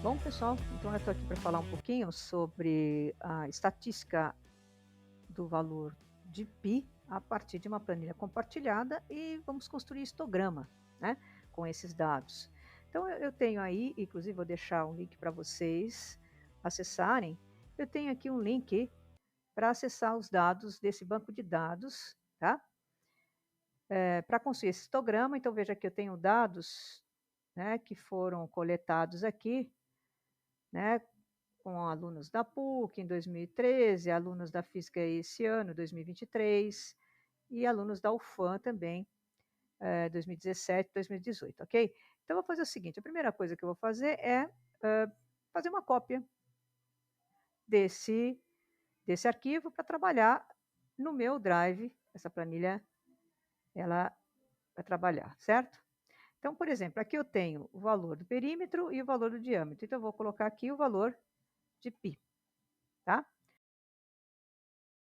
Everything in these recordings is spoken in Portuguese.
Bom, pessoal, então eu estou aqui para falar um pouquinho sobre a estatística do valor de π a partir de uma planilha compartilhada e vamos construir histograma, né, com esses dados. Então eu tenho aí, inclusive vou deixar um link para vocês acessarem. Eu tenho aqui um link para acessar os dados desse banco de dados, tá? Para construir esse histograma, então veja que eu tenho dados, né, que foram coletados aqui, né, com alunos da PUC em 2013, alunos da Física esse ano, 2023, e alunos da UFAM também, 2017, 2018, ok? Então, eu vou fazer o seguinte, a primeira coisa que eu vou fazer é fazer uma cópia desse arquivo para trabalhar no meu Drive, essa planilha, ela vai trabalhar, certo? Então, por exemplo, aqui eu tenho o valor do perímetro e o valor do diâmetro. Então, eu vou colocar aqui o valor de π, tá?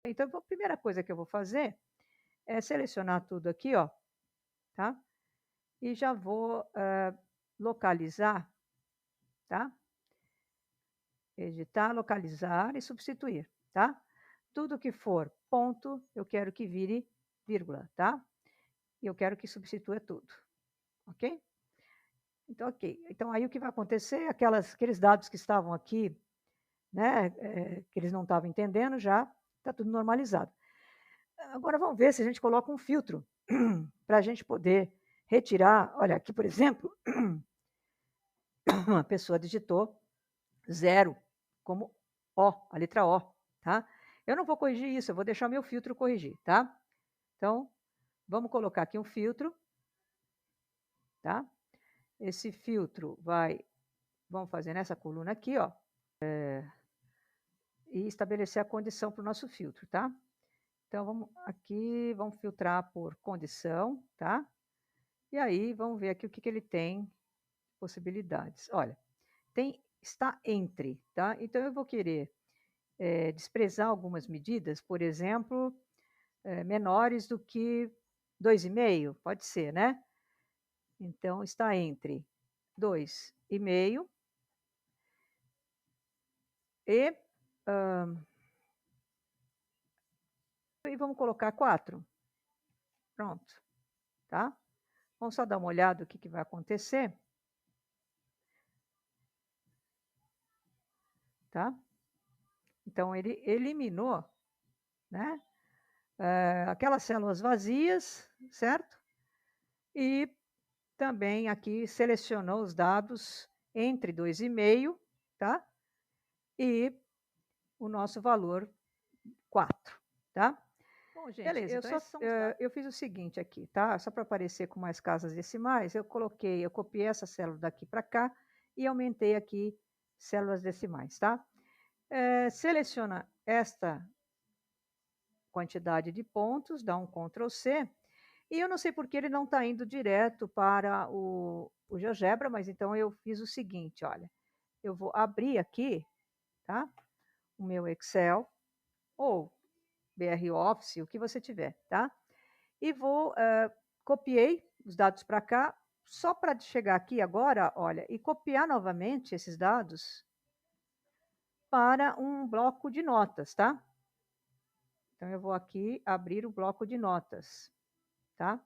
Então, a primeira coisa que eu vou fazer é selecionar tudo aqui, ó, tá? E já vou localizar, tá? Editar, localizar e substituir, tá? Tudo que for ponto, eu quero que vire vírgula, tá? E eu quero que substitua tudo, ok? Então, ok. Então, aí o que vai acontecer, aqueles dados que estavam aqui, né, que eles não estavam entendendo, já está tudo normalizado. Agora, vamos ver se a gente coloca um filtro para a gente poder retirar. Olha, aqui, por exemplo, uma pessoa digitou 0 como O, a letra O, tá? Eu não vou corrigir isso, eu vou deixar meu filtro corrigir, tá? Então, vamos colocar aqui um filtro, tá? Esse filtro vamos fazer nessa coluna aqui, ó, e estabelecer a condição para o nosso filtro, tá? Então, vamos filtrar por condição, tá? E aí, vamos ver aqui o que ele tem possibilidades. Olha, está entre, tá? Então, eu vou querer desprezar algumas medidas, por exemplo, menores do que 2,5, pode ser, né? Então, está entre 2,5 e, e vamos colocar 4. Pronto, tá? Vamos só dar uma olhada o que vai acontecer, tá? Então, ele eliminou, né, aquelas células vazias, certo? E também aqui selecionou os dados entre 2,5, tá? E o nosso valor 4, tá? Bom, gente, Beleza, então esses são os dados. eu fiz o seguinte aqui, tá? Só para aparecer com mais casas decimais, eu copiei essa célula daqui para cá e aumentei aqui células decimais, tá? Seleciona esta quantidade de pontos, dá um Ctrl C, e eu não sei por que ele não está indo direto para o GeoGebra, mas então eu fiz o seguinte, olha, eu vou abrir aqui, tá? O meu Excel, ou BR Office, o que você tiver, tá? E copiei os dados para cá, só para chegar aqui agora, olha, e copiar novamente esses dados para um bloco de notas, tá? Então, eu vou aqui abrir o bloco de notas, tá?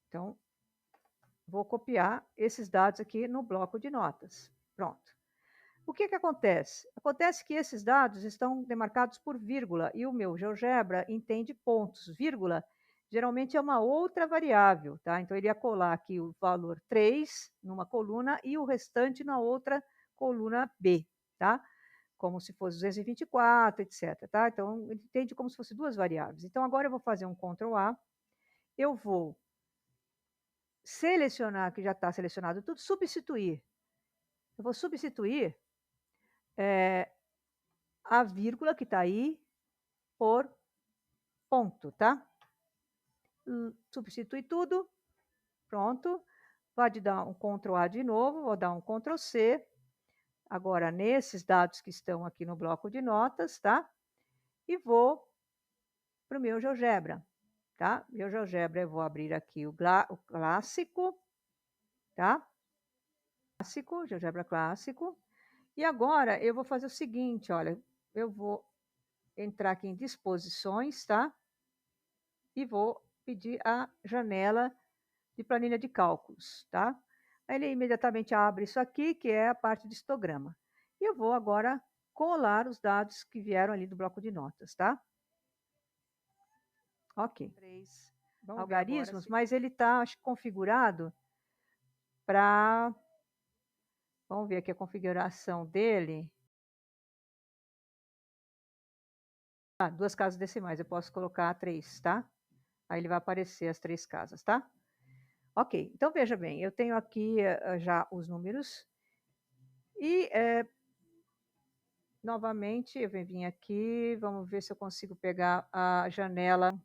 Então, vou copiar esses dados aqui no bloco de notas. Pronto. O que acontece? Acontece que esses dados estão demarcados por vírgula e o meu GeoGebra entende pontos. Vírgula geralmente é uma outra variável, tá? Então, ele ia colar aqui o valor 3 numa coluna e o restante na outra coluna B, tá? Como se fosse 224, etc, tá? Então, ele entende como se fosse duas variáveis. Então, agora eu vou fazer um Ctrl A, eu vou selecionar, que já está selecionado tudo, substituir. Eu vou substituir a vírgula que está aí por ponto, tá? Substitui tudo, pronto. Pode dar um Ctrl A de novo, vou dar um Ctrl C. Agora, nesses dados que estão aqui no bloco de notas, tá? E vou para o meu GeoGebra, tá? Meu GeoGebra, eu vou abrir aqui o clássico, tá? clássico, GeoGebra clássico. E agora eu vou fazer o seguinte, olha, eu vou entrar aqui em disposições, tá? E vou pedir a janela de planilha de cálculos, tá? Aí ele imediatamente abre isso aqui, que é a parte de histograma. E eu vou agora colar os dados que vieram ali do bloco de notas, tá? Ok. 3 algarismos, mas ele está, acho, configurado para... Vamos ver aqui a configuração dele. Ah, 2 casas decimais, eu posso colocar 3, tá? Aí ele vai aparecer as 3 casas, tá? Ok, então veja bem, eu tenho aqui já os números e novamente eu vim aqui, vamos ver se eu consigo pegar a janela.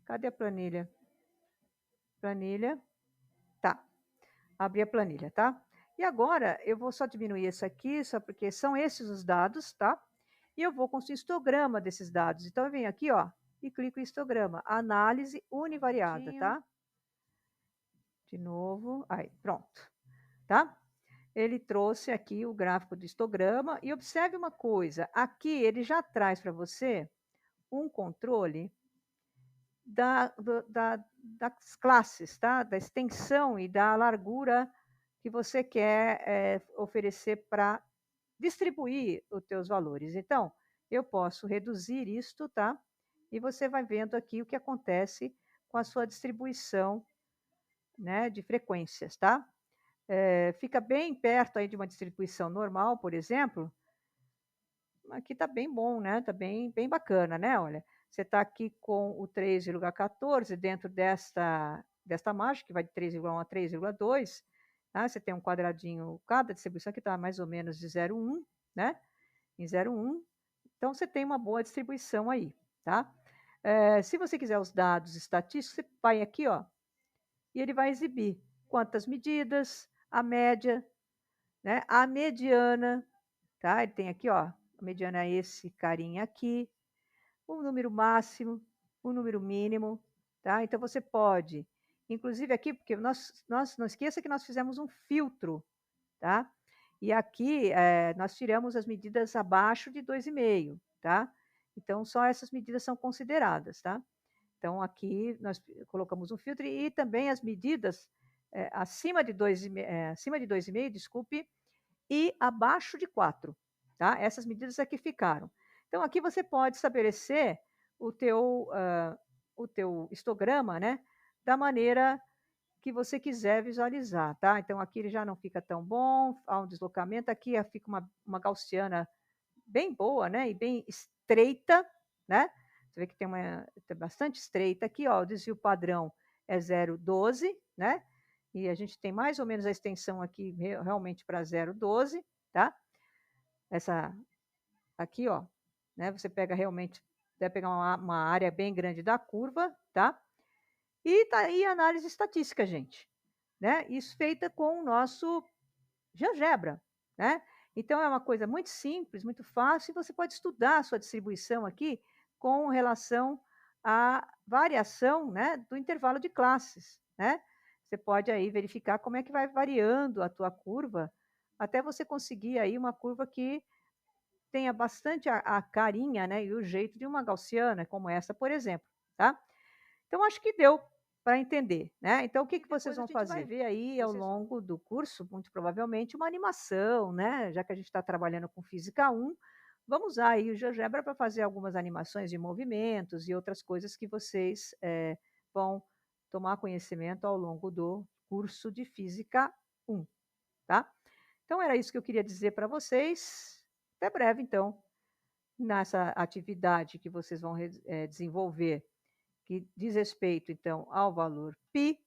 Cadê a planilha? Planilha, tá, abri a planilha, tá? E agora eu vou só diminuir isso aqui, só porque são esses os dados, tá? E eu vou construir histograma desses dados. Então eu venho aqui, ó, e clico em histograma, análise univariada, tá? De novo, aí, pronto, tá? Ele trouxe aqui o gráfico do histograma e observe uma coisa, aqui ele já traz para você um controle das classes, tá? Da extensão e da largura que você quer oferecer para distribuir os teus valores. Então, eu posso reduzir isto, tá? E você vai vendo aqui o que acontece com a sua distribuição, né, de frequências, tá? Fica bem perto aí de uma distribuição normal, por exemplo. Aqui está bem bom, né? Está bem bacana, né? Olha, você está aqui com o 3,14 dentro desta margem, que vai de 3,1 a 3,2. Tá? Você tem um quadradinho, cada distribuição que está mais ou menos de 0,1, né? Em 0,1. Então, você tem uma boa distribuição aí, tá? Se você quiser os dados estatísticos, você vai aqui, ó, e ele vai exibir quantas medidas, a média, né? A mediana, tá? Ele tem aqui, ó, a mediana é esse carinha aqui, o número máximo, o número mínimo, tá? Então você pode, inclusive aqui, porque nós não esqueça que nós fizemos um filtro, tá? E aqui nós tiramos as medidas abaixo de 2,5, tá? Então só essas medidas são consideradas, tá? Então aqui nós colocamos um filtro e também as medidas acima de 2,5, desculpe, e abaixo de 4, tá? Essas medidas aqui ficaram. Então, aqui você pode estabelecer o teu histograma, né? Da maneira que você quiser visualizar, tá? Então, aqui ele já não fica tão bom, há um deslocamento. Aqui fica uma gaussiana bem boa, né? E bem estreita, né? Você vê que tem bastante estreita aqui, ó. O desvio padrão é 0,12, né? E a gente tem mais ou menos a extensão aqui realmente para 0,12, tá? Essa aqui, ó, né? Você pega realmente, deve pegar uma área bem grande da curva, tá? E tá aí a análise estatística, gente, né? Isso feita com o nosso GeoGebra, né? Então é uma coisa muito simples, muito fácil, e você pode estudar a sua distribuição aqui com relação à variação, né, do intervalo de classes, né? Você pode aí verificar como é que vai variando a tua curva, até você conseguir aí uma curva que tenha bastante a carinha, né, e o jeito de uma gaussiana, como essa, por exemplo, tá? Então, acho que deu para entender, né? Então, o que vocês vão fazer? Vai ver aí ao longo do curso, muito provavelmente, uma animação, né? Já que a gente está trabalhando com Física 1, vamos usar aí o GeoGebra para fazer algumas animações de movimentos e outras coisas que vocês vão tomar conhecimento ao longo do curso de Física 1, tá? Então, era isso que eu queria dizer para vocês. Até breve, então, nessa atividade que vocês vão desenvolver, que diz respeito, então, ao valor π,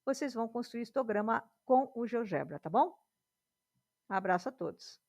vocês vão construir histograma com o GeoGebra, tá bom? Abraço a todos.